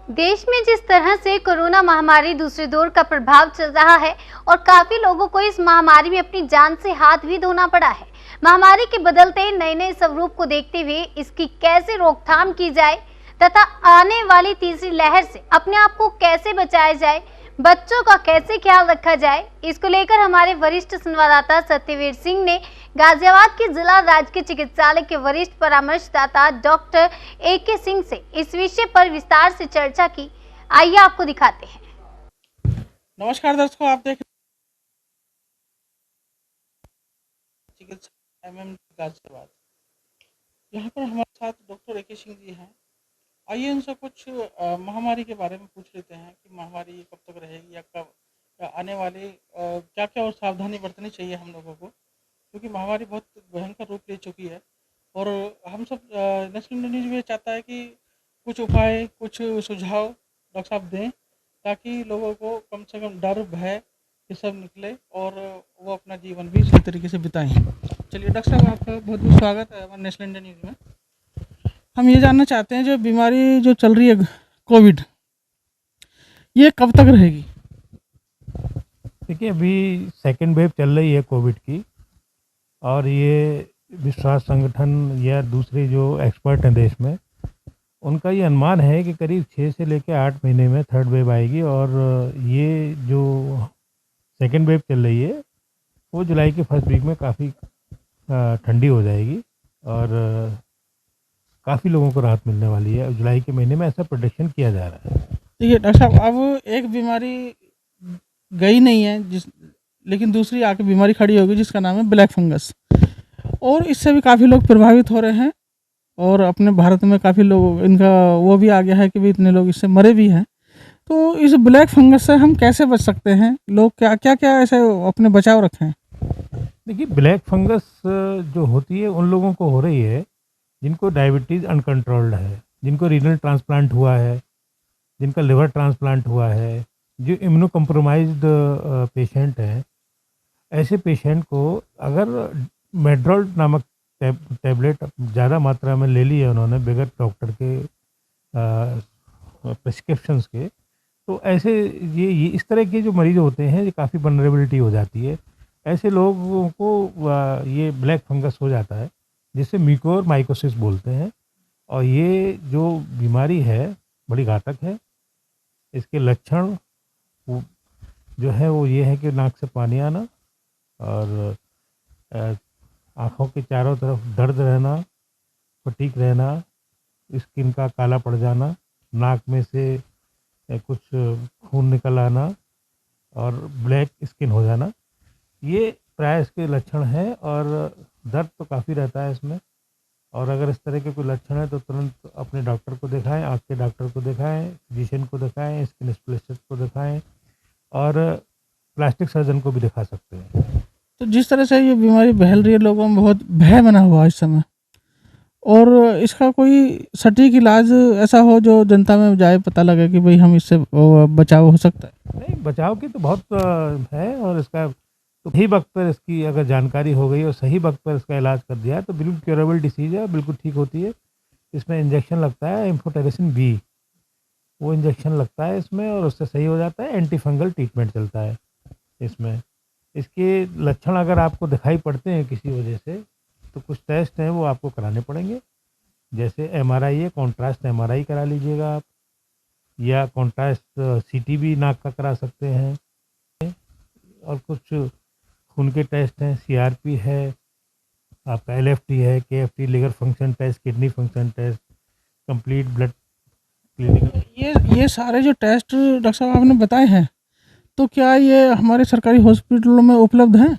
देश में जिस तरह से कोरोना महामारी दूसरे दौर का प्रभाव चल रहा है और काफी लोगों को इस महामारी में अपनी जान से हाथ भी धोना पड़ा है। महामारी के बदलते नए नए स्वरूप को देखते हुए इसकी कैसे रोकथाम की जाए तथा आने वाली तीसरी लहर से अपने आप को कैसे बचाया जाए, बच्चों का कैसे ख्याल रखा जाए, इसको लेकर हमारे वरिष्ठ संवाददाता सत्यवीर सिंह ने गाजियाबाद के जिला राजकीय चिकित्सालय के वरिष्ठ परामर्शदाता डॉक्टर AK सिंह से इस विषय पर विस्तार से चर्चा की। आइए आपको दिखाते हैं। नमस्कार दर्शकों, आप देख चिकित्सा गाजियाबाद। यहाँ पर हमारे साथ डॉक्टर AK सिंह जी हैं। आइए उनसे कुछ महामारी के बारे में पूछ लेते हैं कि महामारी कब तक रहेगी या कब या आने वाले क्या क्या और सावधानी बरतनी चाहिए हम लोगों को, क्योंकि महामारी बहुत भयंकर रूप ले चुकी है। और हम सब नेशनल न्यूज़ भी चाहता है कि कुछ उपाय, कुछ सुझाव डॉक्टर साहब दें ताकि लोगों को कम से कम डर, भय ये सब निकले और वो अपना जीवन भी सही तरीके से बिताएं। चलिए डॉक्टर साहब, आपका बहुत बहुत स्वागत है हमारे नेशनल इंडिया न्यूज़ में। हम ये जानना चाहते हैं, जो बीमारी जो चल रही है कोविड, ये कब तक रहेगी? देखिए, अभी सेकेंड वेव चल रही है कोविड की, और ये विश्व संगठन या दूसरे जो एक्सपर्ट हैं देश में, उनका ये अनुमान है कि करीब 6 से लेकर 8 महीने में थर्ड वेव आएगी। और ये जो सेकेंड वेव चल रही है वो जुलाई के फर्स्ट वीक में काफ़ी ठंडी हो जाएगी और काफ़ी लोगों को राहत मिलने वाली है। जुलाई के महीने में ऐसा प्रोडिक्शन किया जा रहा है। देखिए डॉक्टर साहब, अब एक बीमारी गई नहीं है लेकिन दूसरी आके बीमारी खड़ी होगी जिसका नाम है ब्लैक फंगस, और इससे भी काफ़ी लोग प्रभावित हो रहे हैं। और अपने भारत में काफ़ी लोग इनका वो भी आ गया है कि भी इतने लोग इससे मरे भी हैं। तो इस ब्लैक फंगस से हम कैसे बच सकते हैं? लोग क्या क्या क्या ऐसे अपने बचाव रखें? देखिए, ब्लैक फंगस जो होती है उन लोगों को हो रही है जिनको डायबिटीज़ अनकंट्रोल्ड है, जिनको रीनल ट्रांसप्लांट हुआ है, जिनका लिवर ट्रांसप्लांट हुआ है, जो इम्यूनो कम्प्रोमाइज्ड पेशेंट हैं। ऐसे पेशेंट को अगर मेड्रोल नामक टैबलेट ज़्यादा मात्रा में ले ली है उन्होंने बगैर डॉक्टर के प्रिस्क्रिप्शंस के, तो ऐसे ये इस तरह के जो मरीज़ होते हैं ये काफ़ी वल्नरेबिलिटी हो जाती है। ऐसे लोगों को ये ब्लैक फंगस हो जाता है जिसे म्यूकोरमाइकोसिस बोलते हैं। और ये जो बीमारी है बड़ी घातक है। इसके लक्षण जो है वो ये है कि नाक से पानी आना और आँखों के चारों तरफ दर्द रहना, फटीक रहना, स्किन का काला पड़ जाना, नाक में से कुछ खून निकल आना और ब्लैक स्किन हो जाना, ये प्राय इसके लक्षण हैं। और दर्द तो काफ़ी रहता है इसमें। और अगर इस तरह के कोई लक्षण है तो तुरंत अपने डॉक्टर को दिखाएं, आँख के डॉक्टर को दिखाएं, फिजिशियन को दिखाएं, स्किन स्पेशलिस्ट को दिखाएं और प्लास्टिक सर्जन को भी दिखा सकते हैं। तो जिस तरह से ये बीमारी फैल रही है, लोगों में बहुत भय बना हुआ है इस समय, और इसका कोई सटीक इलाज ऐसा हो जो जनता में जाए, पता लगे कि भाई हम इससे बचाव हो सकता है? नहीं, बचाव की तो बहुत है, और इसका तो सही वक्त पर इसकी अगर जानकारी हो गई और सही वक्त पर इसका इलाज कर दिया तो बिल्कुल क्योरेबल डिसीज़ है, बिल्कुल ठीक होती है। इसमें इंजेक्शन लगता है एम्फोटेरेसिन B, वो इंजेक्शन लगता है इसमें और उससे सही हो जाता है। एंटी फंगल ट्रीटमेंट चलता है इसमें। इसके लक्षण अगर आपको दिखाई पड़ते हैं किसी वजह से तो कुछ टेस्ट हैं वो आपको कराने पड़ेंगे। जैसे MRI है, कॉन्ट्रास्ट MRI करा लीजिएगा आप, या कॉन्ट्रास्ट CT भी नाक का करा सकते हैं। और कुछ खून के टेस्ट हैं, CRP है, आपका LFT है, KFT liver function test, kidney function test, complete blood clinical. ये सारे जो टेस्ट डॉक्टर साहब आपने बताए हैं, तो क्या ये हमारे सरकारी हॉस्पिटलों में उपलब्ध हैं?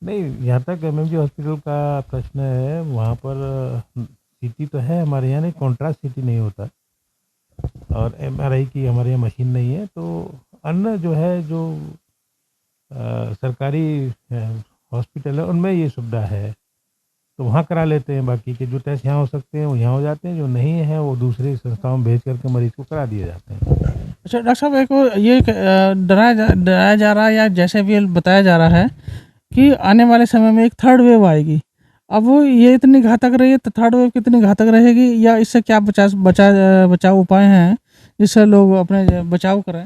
नहीं, यहाँ तक MMG हॉस्पिटल का प्रश्न है, वहाँ पर CT तो है हमारे यहाँ, नहीं कॉन्ट्रास्ट CT नहीं होता, और MRI की हमारे यहाँ मशीन नहीं है। तो अन्य जो है जो सरकारी हॉस्पिटल है उनमें ये सुविधा है, तो वहाँ करा लेते हैं। बाकी के जो टेस्ट यहाँ हो सकते हैं वो यहाँ हो जाते हैं, जो नहीं है वो दूसरी संस्थाओं में भेज करके मरीज को करा दिए जाते हैं। अच्छा डॉक्टर साहब, एक ये डराया जा रहा है या जैसे भी बताया जा रहा है कि आने वाले समय में एक थर्ड वेव आएगी, अब वो ये इतनी घातक रही है तो थर्ड वेव कितनी घातक रहेगी, या इससे क्या बचाव उपाय हैं जिससे लोग अपने बचाव करें?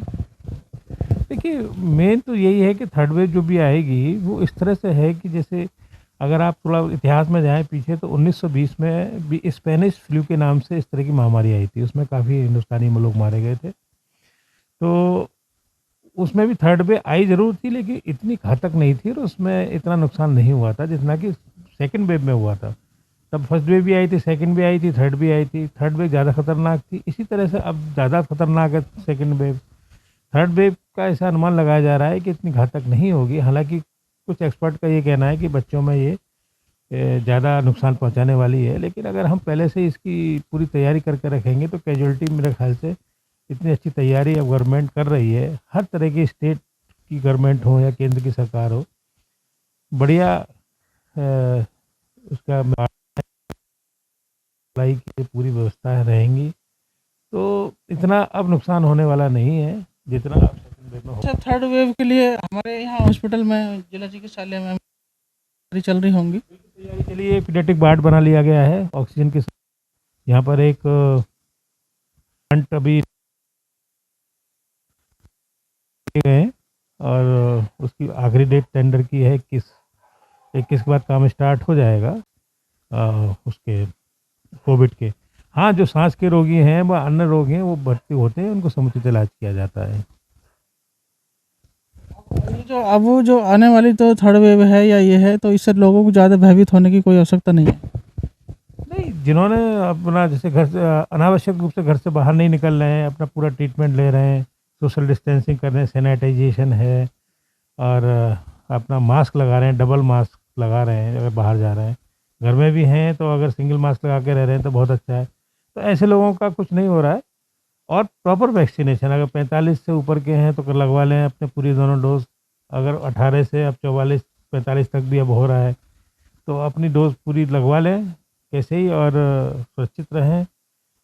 देखिए, मेन तो यही है कि थर्ड वेव जो भी आएगी वो इस तरह से है कि जैसे अगर आप थोड़ा इतिहास में जाएं पीछे तो 1920 में भी स्पेनिश फ्लू के नाम से इस तरह की महामारी आई थी, उसमें काफ़ी हिंदुस्तानी लोग मारे गए थे। तो उसमें भी थर्ड वेव आई ज़रूर थी लेकिन इतनी घातक नहीं थी और उसमें इतना नुकसान नहीं हुआ था जितना कि सेकंड वेव में हुआ था। तब फर्स्ट वेव भी आई थी, सेकंड भी आई थी, थर्ड भी आई थी। थर्ड वेव ज़्यादा खतरनाक थी, इसी तरह से अब ज़्यादा खतरनाक है सेकंड वेव। थर्ड वेव का ऐसा अनुमान लगाया जा रहा है कि इतनी घातक नहीं होगी, हालांकि कुछ एक्सपर्ट का ये कहना है कि बच्चों में ये ज़्यादा नुकसान पहुंचाने वाली है, लेकिन अगर हम पहले से इसकी पूरी तैयारी करके रखेंगे तो कैजुअल्टी मेरे ख्याल से इतनी अच्छी तैयारी अब गवर्नमेंट कर रही है, हर तरह की स्टेट की गवर्नमेंट हो या केंद्र की सरकार हो, बढ़िया उसका अप्लाई की पूरी व्यवस्था रहेंगी, तो इतना अब नुकसान होने वाला नहीं है जितना अब सेकंड वेव में हो। अच्छा, थर्ड वेव के लिए हमारे यहाँ हॉस्पिटल में, जिला चिकित्सालय में तैयारी चल रही होंगी? तैयारी के लिए पीडियाट्रिक वार्ड बना लिया गया है ऑक्सीजन के साथ। यहाँ पर एक फ्रंट अभी गए और उसकी आखिरी डेट टेंडर की है 21 के बाद काम स्टार्ट हो जाएगा उसके कोविड के। हाँ, जो सांस के रोगी हैं व अन्य रोग हैं वो भर्ती होते हैं, उनको समुचित इलाज किया जाता है। अब वो जो आने वाली तो थर्ड वेव है या ये है, तो इससे लोगों को ज़्यादा भयभीत होने की कोई आवश्यकता नहीं है? नहीं, जिन्होंने अपना जैसे घर से अनावश्यक रूप से घर से बाहर नहीं निकल रहे हैं, अपना पूरा ट्रीटमेंट ले रहे हैं, सोशल डिस्टेंसिंग कर रहे हैं, सैनिटाइजेशन है और अपना मास्क लगा रहे हैं, डबल मास्क लगा रहे हैं, अगर बाहर जा रहे हैं, घर में भी हैं तो अगर सिंगल मास्क लगा के रह रहे हैं तो बहुत अच्छा है। तो ऐसे लोगों का कुछ नहीं हो रहा है। और प्रॉपर वैक्सीनेशन, अगर 45 से ऊपर के हैं तो लगवा लें अपने पूरी दोनों डोज। अगर 18 से अब 44-45 तक भी अब हो रहा है तो अपनी डोज पूरी लगवा लें कैसे ही, और सुरक्षित रहें।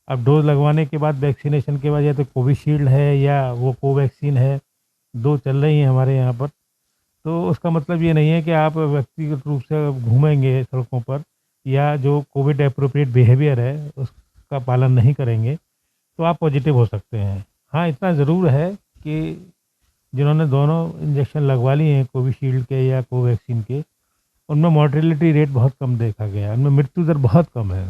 अब डोज लगवाने के बाद, वैक्सीनेशन के बाद, या तो कोविशील्ड है या वो कोवैक्सीन है, 2 चल रही हैं हमारे यहाँ पर। तो उसका मतलब ये नहीं है कि आप व्यक्तिगत रूप से घूमेंगे सड़कों पर या जो कोविड एप्रोप्रिएट बिहेवियर है उसका पालन नहीं करेंगे तो आप पॉजिटिव हो सकते हैं। हाँ, इतना ज़रूर है कि जिन्होंने दोनों इंजेक्शन लगवा लिए हैं कोविशील्ड के या कोवैक्सीन के, उनमें मॉर्टेलिटी रेट बहुत कम देखा गया है, उनमें मृत्यु दर बहुत कम है।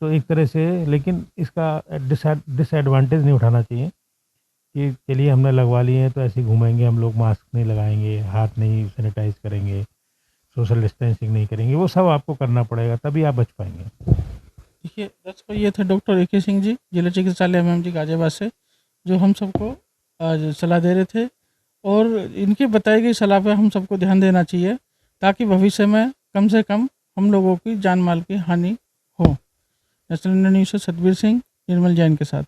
तो एक तरह से, लेकिन इसका डिसएडवांटेज नहीं उठाना चाहिए कि चलिए हमने लगवा लिए हैं तो ऐसे ही घूमेंगे हम लोग, मास्क नहीं लगाएंगे, हाथ नहीं सैनिटाइज करेंगे, सोशल डिस्टेंसिंग नहीं करेंगे, वो सब आपको करना पड़ेगा तभी आप बच पाएंगे। देखिए दर्शकों, ये थे डॉक्टर AK सिंह जी, जिला चिकित्सालय MMG गाजियाबाद से, जो हम सबको आज सलाह दे रहे थे। और इनकी बताई गई सलाह पे हम सबको ध्यान देना चाहिए ताकि भविष्य में कम से कम हम लोगों की जान माल की हानि हो। नेशनल न्यूज़ से सतबीर सिंह, निर्मल जैन के साथ।